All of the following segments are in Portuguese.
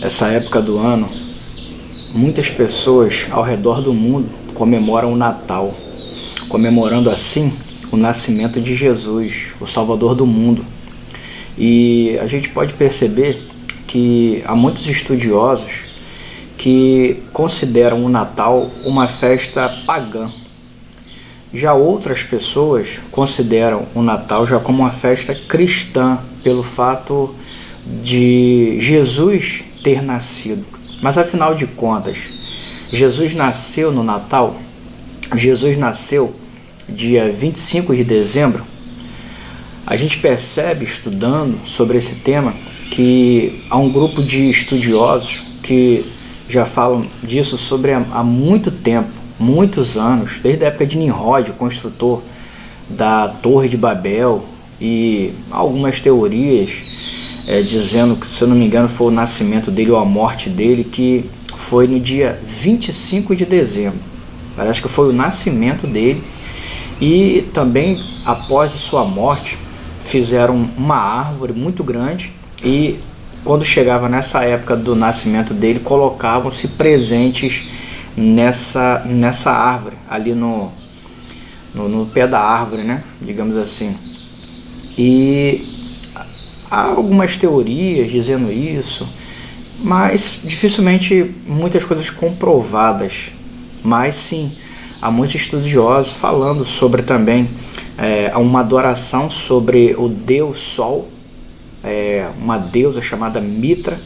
Essa época do ano, muitas pessoas ao redor do mundo comemoram o Natal, comemorando assim o nascimento de Jesus, o Salvador do mundo. E a gente pode perceber que há muitos estudiosos que consideram o Natal uma festa pagã. Já outras pessoas consideram o Natal já como uma festa cristã, pelo fato de Jesus ter nascido. Mas afinal de contas, Jesus nasceu no Natal? Jesus nasceu dia 25 de dezembro? A gente percebe, estudando sobre esse tema, que há um grupo de estudiosos que já falam disso há muito tempo, muitos anos, desde a época de Nimrod, o construtor da Torre de Babel, e algumas teorias dizendo que, se eu não me engano, foi o nascimento dele ou a morte dele, que foi no dia 25 de dezembro. Parece que foi o nascimento dele. E também, após a sua morte, fizeram uma árvore muito grande e, quando chegava nessa época do nascimento dele, colocavam-se presentes nessa árvore, ali no pé da árvore, né? Digamos assim. E há algumas teorias dizendo isso, mas dificilmente muitas coisas comprovadas. Mas sim, há muitos estudiosos falando sobre também uma adoração sobre o Deus Sol, uma deusa chamada Mitra.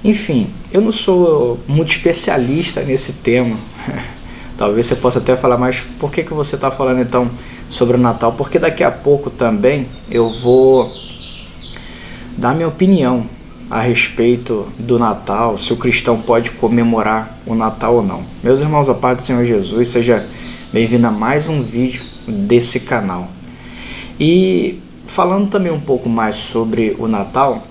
Enfim, eu não sou muito especialista nesse tema. Talvez você possa até falar, mas por que você está falando então sobre o Natal? Porque daqui a pouco também eu vou dar minha opinião a respeito do Natal, se o cristão pode comemorar o Natal ou não. Meus irmãos, a paz do Senhor Jesus, seja bem-vindo a mais um vídeo desse canal. E falando também um pouco mais sobre o Natal,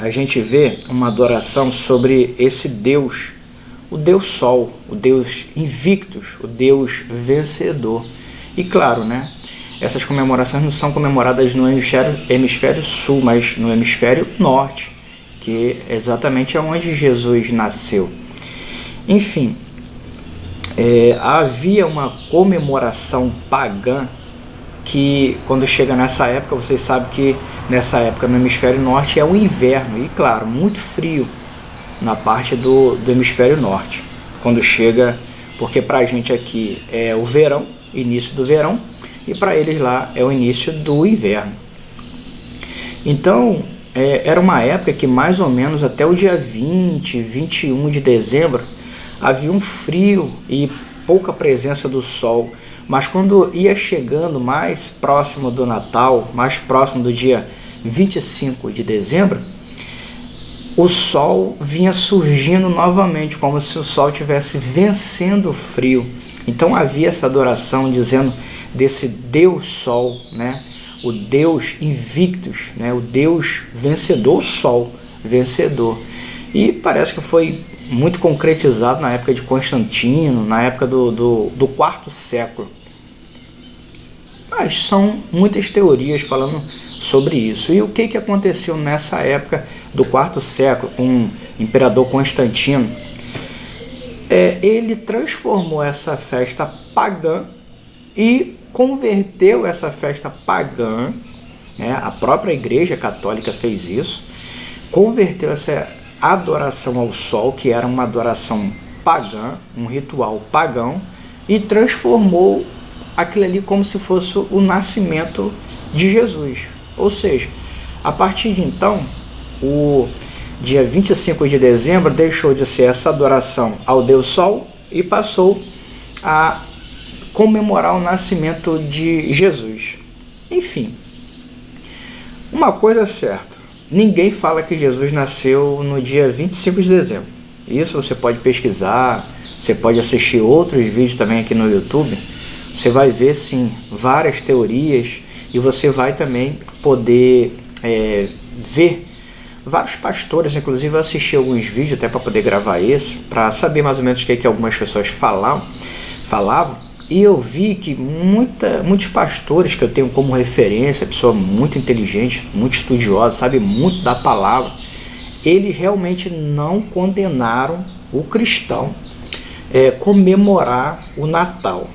a gente vê uma adoração sobre esse Deus, o Deus Sol, o Deus Invictus, o Deus vencedor. E claro, né, essas comemorações não são comemoradas no hemisfério sul, mas no hemisfério norte, que exatamente é onde Jesus nasceu. Enfim, havia uma comemoração pagã que, quando chega nessa época, vocês sabem que nessa época no hemisfério norte é o inverno, e claro, muito frio na parte do hemisfério norte, quando chega, porque pra gente aqui é o verão, início do verão, e para eles lá é o início do inverno. Então, era uma época que mais ou menos até o dia 20, 21 de dezembro, havia um frio e pouca presença do sol. Mas quando ia chegando mais próximo do Natal, mais próximo do dia 25 de dezembro, o sol vinha surgindo novamente, como se o sol estivesse vencendo o frio. Então havia essa adoração dizendo desse Deus Sol, né? O Deus Invictus, né? O Deus vencedor, o Sol vencedor. E parece que foi muito concretizado na época de Constantino, na época do quarto século. Mas são muitas teorias falando sobre isso. E o que aconteceu nessa época do quarto século com o imperador Constantino? Ele transformou essa festa pagã e converteu essa festa pagã, né? A própria Igreja Católica fez isso, converteu essa adoração ao sol, que era uma adoração pagã, um ritual pagão, e transformou aquilo ali como se fosse o nascimento de Jesus. Ou seja, a partir de então, o dia 25 de dezembro deixou de ser essa adoração ao Deus Sol e passou a comemorar o nascimento de Jesus. Enfim, uma coisa é certa, ninguém fala que Jesus nasceu no dia 25 de dezembro. Isso você pode pesquisar, você pode assistir outros vídeos também aqui no YouTube. Você vai ver sim várias teorias e você vai também poder ver vários pastores. Inclusive eu assisti alguns vídeos até para poder gravar esse, para saber mais ou menos o que algumas pessoas falavam. E eu vi que muitos pastores que eu tenho como referência, pessoa muito inteligente, muito estudiosa, sabe muito da palavra, eles realmente não condenaram o cristão comemorar o Natal.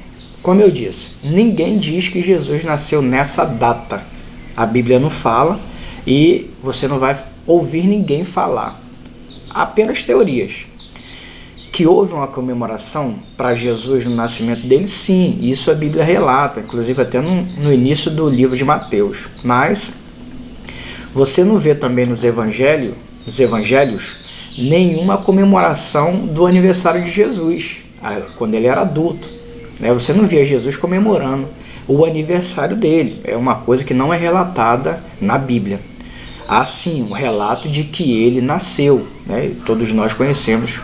Como eu disse, ninguém diz que Jesus nasceu nessa data. A Bíblia não fala e você não vai ouvir ninguém falar. Apenas teorias. Que houve uma comemoração para Jesus no nascimento dele, sim, isso a Bíblia relata, inclusive até no início do livro de Mateus. Mas você não vê também nos evangelhos nenhuma comemoração do aniversário de Jesus, quando ele era adulto. Você não via Jesus comemorando o aniversário dele. É uma coisa que não é relatada na Bíblia. Há sim um relato de que ele nasceu, todos nós conhecemos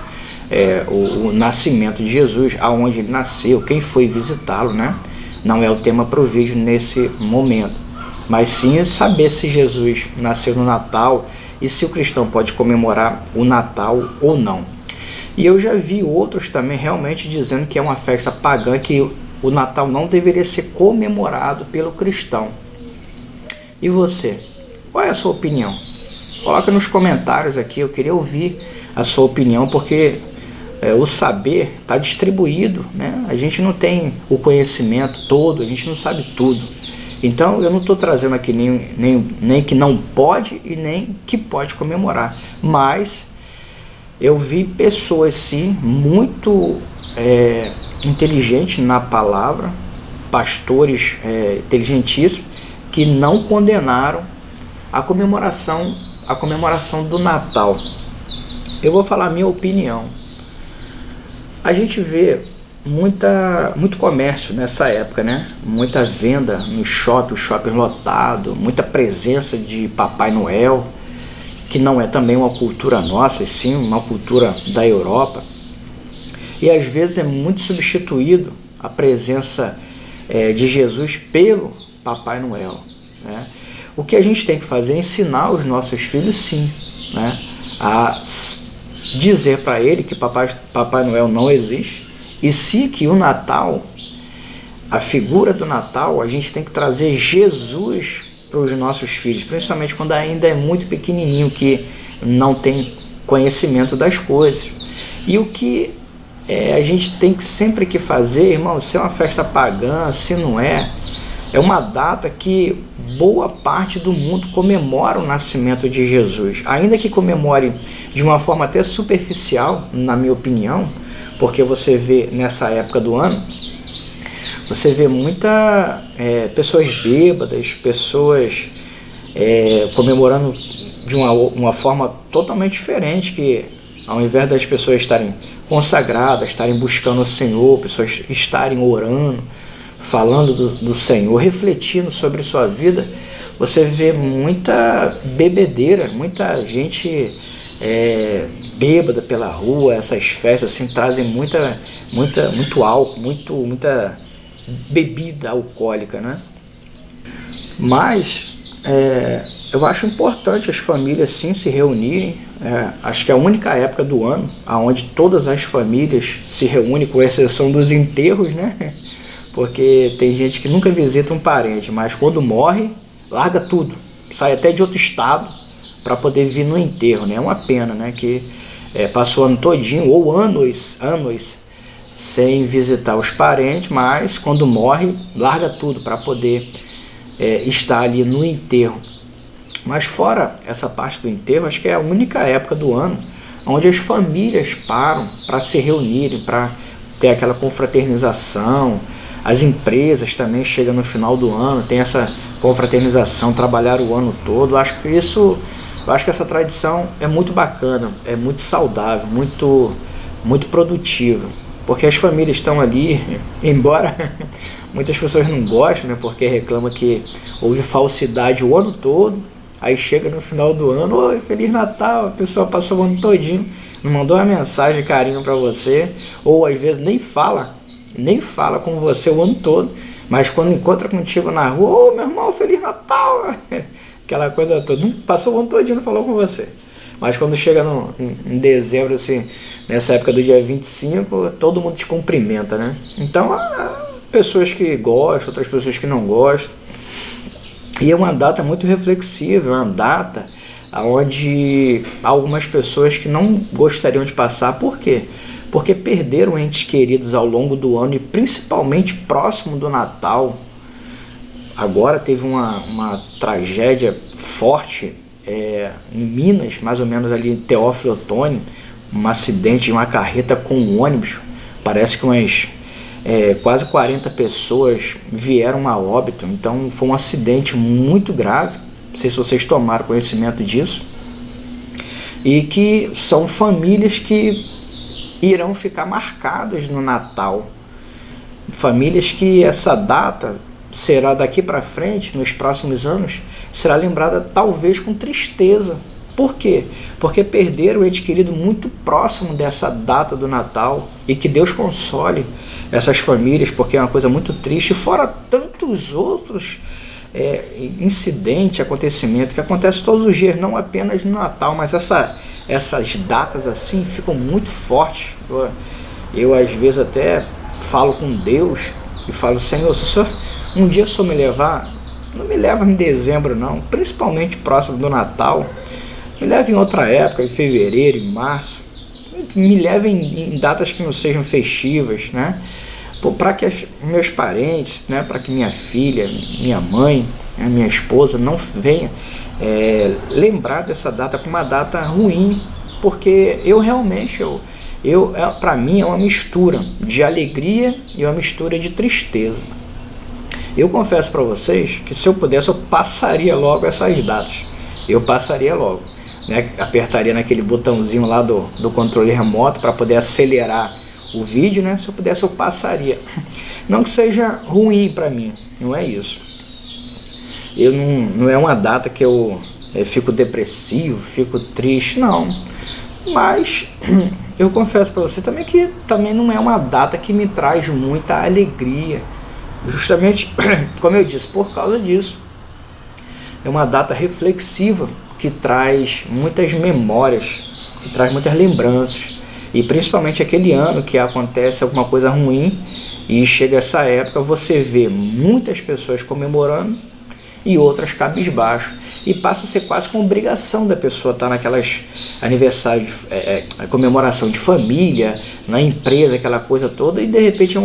o nascimento de Jesus, aonde ele nasceu, quem foi visitá-lo, Não é o tema para o vídeo nesse momento, mas sim saber se Jesus nasceu no Natal e se o cristão pode comemorar o Natal ou não. E eu já vi outros também realmente dizendo que é uma festa pagã, que o Natal não deveria ser comemorado pelo cristão. E você? Qual é a sua opinião? Coloca nos comentários aqui, eu queria ouvir a sua opinião, porque o saber está distribuído, A gente não tem o conhecimento todo, a gente não sabe tudo. Então eu não estou trazendo aqui nem que não pode e nem que pode comemorar, mas eu vi pessoas sim muito inteligentes na palavra, pastores inteligentíssimos, que não condenaram a comemoração do Natal. Eu vou falar a minha opinião. A gente vê muito comércio nessa época, Muita venda no shopping, o shopping lotado, muita presença de Papai Noel, que não é também uma cultura nossa, sim uma cultura da Europa. E às vezes é muito substituído a presença de Jesus pelo Papai Noel, O que a gente tem que fazer é ensinar os nossos filhos, sim, a dizer para ele que Papai Noel não existe, e sim que o Natal, a figura do Natal, a gente tem que trazer Jesus para os nossos filhos, principalmente quando ainda é muito pequenininho, que não tem conhecimento das coisas. E o que a gente tem que sempre que fazer, irmão, se é uma festa pagã, se não é uma data que boa parte do mundo comemora o nascimento de Jesus, ainda que comemore de uma forma até superficial, na minha opinião, porque você vê nessa época do ano, você vê pessoas bêbadas, pessoas comemorando de uma forma totalmente diferente, que ao invés das pessoas estarem consagradas, estarem buscando o Senhor, pessoas estarem orando, falando do Senhor, refletindo sobre sua vida, você vê muita bebedeira, muita gente bêbada pela rua. Essas festas assim trazem muito álcool, muita bebida alcoólica, Mas eu acho importante as famílias sim se reunirem. Acho que é a única época do ano onde todas as famílias se reúnem, com exceção dos enterros, Porque tem gente que nunca visita um parente, mas quando morre, larga tudo, sai até de outro estado para poder vir no enterro, É uma pena, que passou o ano todinho ou anos sem visitar os parentes, mas quando morre, larga tudo para poder estar ali no enterro. Mas fora essa parte do enterro, acho que é a única época do ano onde as famílias param para se reunirem, para ter aquela confraternização. As empresas também chegam no final do ano, tem essa confraternização, trabalhar o ano todo. Eu acho que essa tradição é muito bacana, é muito saudável, muito produtiva, porque as famílias estão ali, embora muitas pessoas não gostem, porque reclamam que houve falsidade o ano todo, aí chega no final do ano, oi, Feliz Natal, a pessoa passou o ano todinho, não mandou uma mensagem de carinho para você, ou às vezes nem fala com você o ano todo, mas quando encontra contigo na rua, ô meu irmão, Feliz Natal, aquela coisa toda, não passou o ano todinho, não falou com você. Mas quando chega em dezembro, assim, nessa época do dia 25, todo mundo te cumprimenta, Então, há pessoas que gostam, outras pessoas que não gostam. E é uma data muito reflexiva, é uma data onde algumas pessoas que não gostariam de passar. Por quê? Porque perderam entes queridos ao longo do ano e principalmente próximo do Natal. Agora teve uma tragédia forte em Minas, mais ou menos ali em Teófilo Otoni, um acidente de uma carreta com um ônibus. Parece que quase 40 pessoas vieram a óbito. Então foi um acidente muito grave. Não sei se vocês tomaram conhecimento disso. E que são famílias que irão ficar marcadas no Natal. Famílias que essa data será daqui para frente, nos próximos anos, será lembrada talvez com tristeza. Por quê? Porque perderam o ente querido muito próximo dessa data do Natal. E que Deus console essas famílias, porque é uma coisa muito triste, fora tantos outros incidentes, acontecimentos que acontecem todos os dias, não apenas no Natal, mas essas datas assim ficam muito fortes. Eu às vezes até falo com Deus e falo: Senhor, se o Senhor um dia só me levar, não me leva em dezembro não, principalmente próximo do Natal, me leva em outra época, em fevereiro, em março, me leve em datas que não sejam festivas, né? Para que meus parentes, né, para que minha filha, minha mãe, minha esposa não venha lembrar dessa data como uma data ruim, porque eu realmente, para mim é uma mistura de alegria e uma mistura de tristeza. Eu confesso para vocês que se eu pudesse eu passaria logo essas datas, eu passaria logo, né? Apertaria naquele botãozinho lá do controle remoto para poder acelerar o vídeo, né? Se eu pudesse eu passaria. Não que seja ruim para mim, não é isso. Não é uma data que eu fico depressivo, fico triste, não. Mas eu confesso para você também que também não é uma data que me traz muita alegria. Justamente, como eu disse, por causa disso. É uma data reflexiva que traz muitas memórias, que traz muitas lembranças. E principalmente aquele ano que acontece alguma coisa ruim e chega essa época, você vê muitas pessoas comemorando e outras cabisbaixo. E passa a ser quase com obrigação da pessoa estar naquelas aniversários, comemoração de família, na empresa, aquela coisa toda, e de repente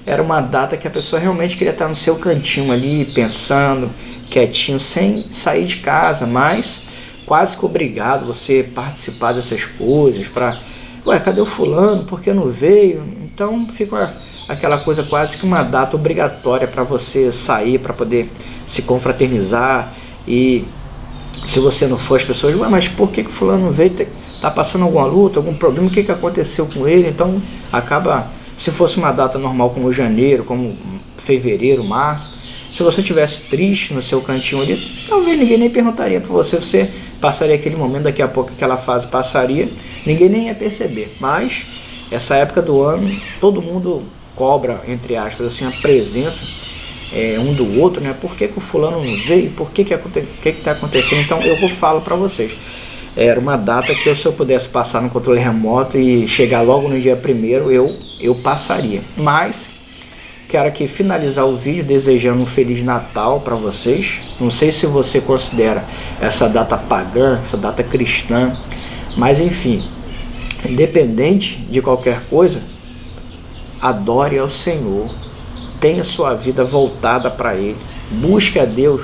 era uma data que a pessoa realmente queria estar no seu cantinho ali, pensando, quietinho, sem sair de casa, mas quase que obrigado você participar dessas coisas, cadê o fulano, por que não veio? Então fica aquela coisa quase que uma data obrigatória para você sair, para poder se confraternizar. E se você não for, as pessoas, mas por que o fulano não veio? Está passando alguma luta, algum problema? O que aconteceu com ele? Então acaba, se fosse uma data normal como janeiro, como fevereiro, março, se você estivesse triste no seu cantinho ali, talvez ninguém nem perguntaria para você, você passaria aquele momento, daqui a pouco aquela fase passaria, ninguém nem ia perceber. Mas essa época do ano, todo mundo cobra, entre aspas, assim, a presença um do outro, né? Por que o fulano não veio? Por que está acontecendo? Então eu falo para vocês, era uma data que se eu pudesse passar no controle remoto e chegar logo no dia 1º, eu passaria. Mas quero aqui finalizar o vídeo desejando um Feliz Natal para vocês. Não sei se você considera essa data pagã, essa data cristã, mas enfim, independente de qualquer coisa, adore ao Senhor, tenha sua vida voltada para Ele, busque a Deus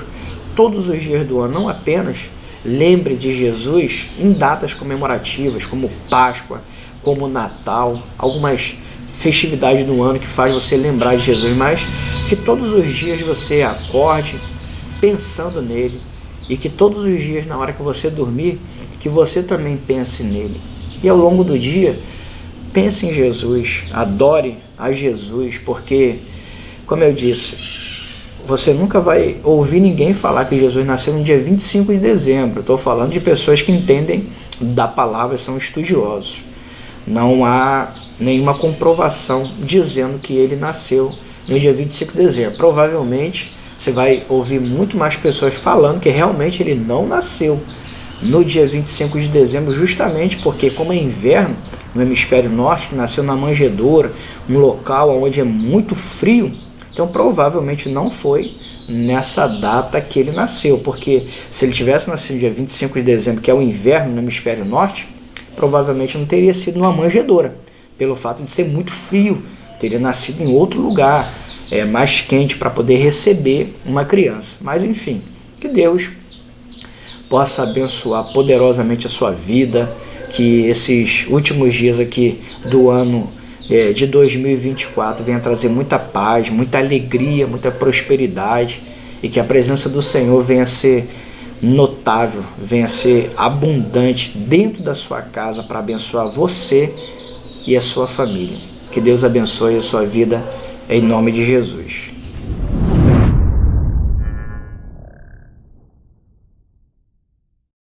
todos os dias do ano, não apenas lembre de Jesus em datas comemorativas como Páscoa, como Natal, algumas festividades do ano que faz você lembrar de Jesus, mas que todos os dias você acorde pensando nele, e que todos os dias, na hora que você dormir, que você também pense nele. E ao longo do dia, pense em Jesus, adore a Jesus, porque, como eu disse, você nunca vai ouvir ninguém falar que Jesus nasceu no dia 25 de dezembro. Estou falando de pessoas que entendem da palavra, são estudiosos. Não há nenhuma comprovação dizendo que ele nasceu no dia 25 de dezembro. Provavelmente você vai ouvir muito mais pessoas falando que realmente ele não nasceu no dia 25 de dezembro, justamente porque, como é inverno no hemisfério norte, nasceu na manjedoura, um local onde é muito frio, Então provavelmente não foi nessa data que ele nasceu, porque se ele tivesse nascido dia 25 de dezembro, que é o inverno no hemisfério norte, provavelmente não teria sido numa manjedoura, pelo fato de ser muito frio, teria nascido em outro lugar, mais quente, para poder receber uma criança. Mas enfim, que Deus possa abençoar poderosamente a sua vida, que esses últimos dias aqui do ano de 2024 venha trazer muita paz, muita alegria, muita prosperidade, e que a presença do Senhor venha ser notável, venha ser abundante dentro da sua casa para abençoar você e a sua família. Que Deus abençoe a sua vida em nome de Jesus.